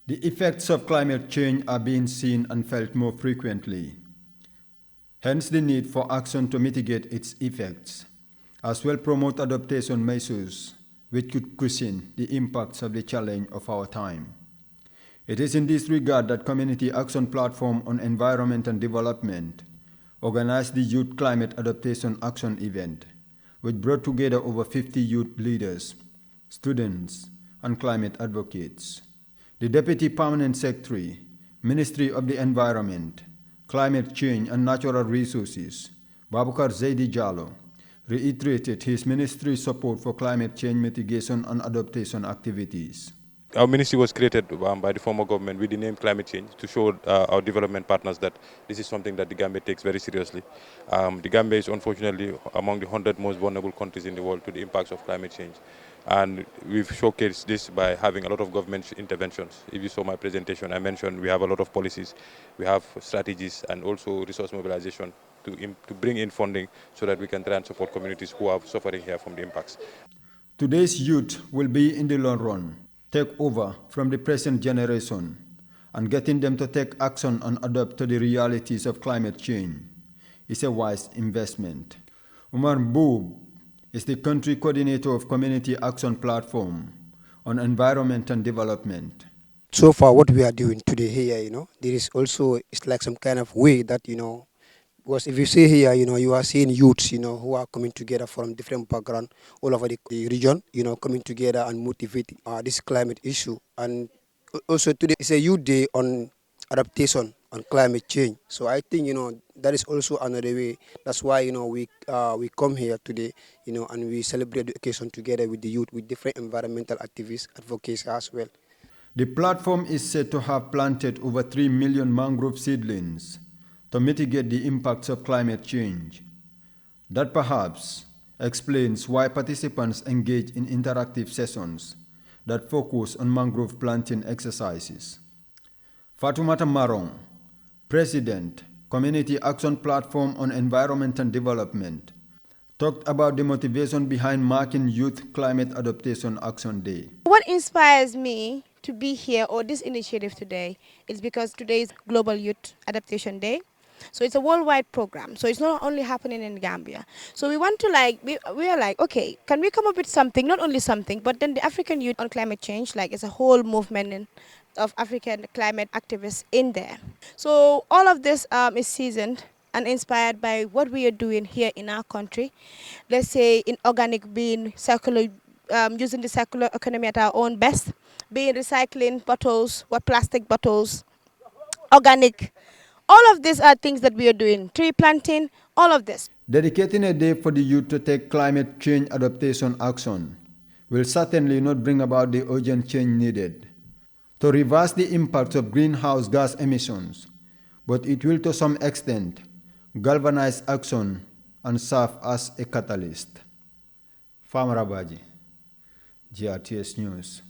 The effects of climate change are being seen and felt more frequently. Hence the need for action to mitigate its effects, as well promote adaptation measures which could cushion the impacts of the challenge of our time. It is in this regard that Community Action Platform on Environment and Development organized the Youth Climate Adaptation Action event, which brought together over 50 youth leaders, students, and climate advocates. The Deputy Permanent Secretary, Ministry of the Environment, Climate Change and Natural Resources, Babukar Zaidi Jallo, reiterated his ministry's support for climate change mitigation and adaptation activities. Our ministry was created by the former government with the name climate change to show our development partners that this is something that the Gambia takes very seriously. The Gambia is unfortunately among the 100 most vulnerable countries in the world to the impacts of climate change. And we've showcased this by having a lot of government interventions. If you saw my presentation, I mentioned we have a lot of policies, we have strategies and also resource mobilization to bring in funding so that we can try and support communities who are suffering here from the impacts. Today's youth will be in the long run take over from the present generation and getting them to take action and adapt to the realities of climate change is a wise investment. Umar Boob is the country coordinator of Community Action Platform on Environment and Development. So far what we are doing today here, there is also, it's like some kind of way that, because if you see here, you are seeing youths, who are coming together from different backgrounds all over the region, coming together and motivate this climate issue. And also today is a youth day on adaptation on climate change. So I think, that is also another way. That's why, we come here today, and we celebrate the occasion together with the youth, with different environmental activists, advocates as well. The platform is said to have planted over 3 million mangrove seedlings to mitigate the impacts of climate change. That perhaps explains why participants engage in interactive sessions that focus on mangrove planting exercises. Fatoumata Marong, President, Community Action Platform on Environment and Development, talked about the motivation behind marking Youth Climate Adaptation Action Day. What inspires me to be here or this initiative today is because today is Global Youth Adaptation Day. So it's a worldwide program. So it's not only happening in Gambia. So we want to we are like, okay, can we come up with something, not only something, but then the African Youth on Climate Change, like it's a whole movement of African climate activists in there. So all of this is seasoned and inspired by what we are doing here in our country. Let's say in organic being circular, using the circular economy at our own best, being recycling bottles, plastic bottles, organic. All of these are things that we are doing. Tree planting, all of this. Dedicating a day for the youth to take climate change adaptation action will certainly not bring about the urgent change needed to reverse the impacts of greenhouse gas emissions, but it will to some extent galvanize action and serve as a catalyst. Famara Badjie, GRTS News.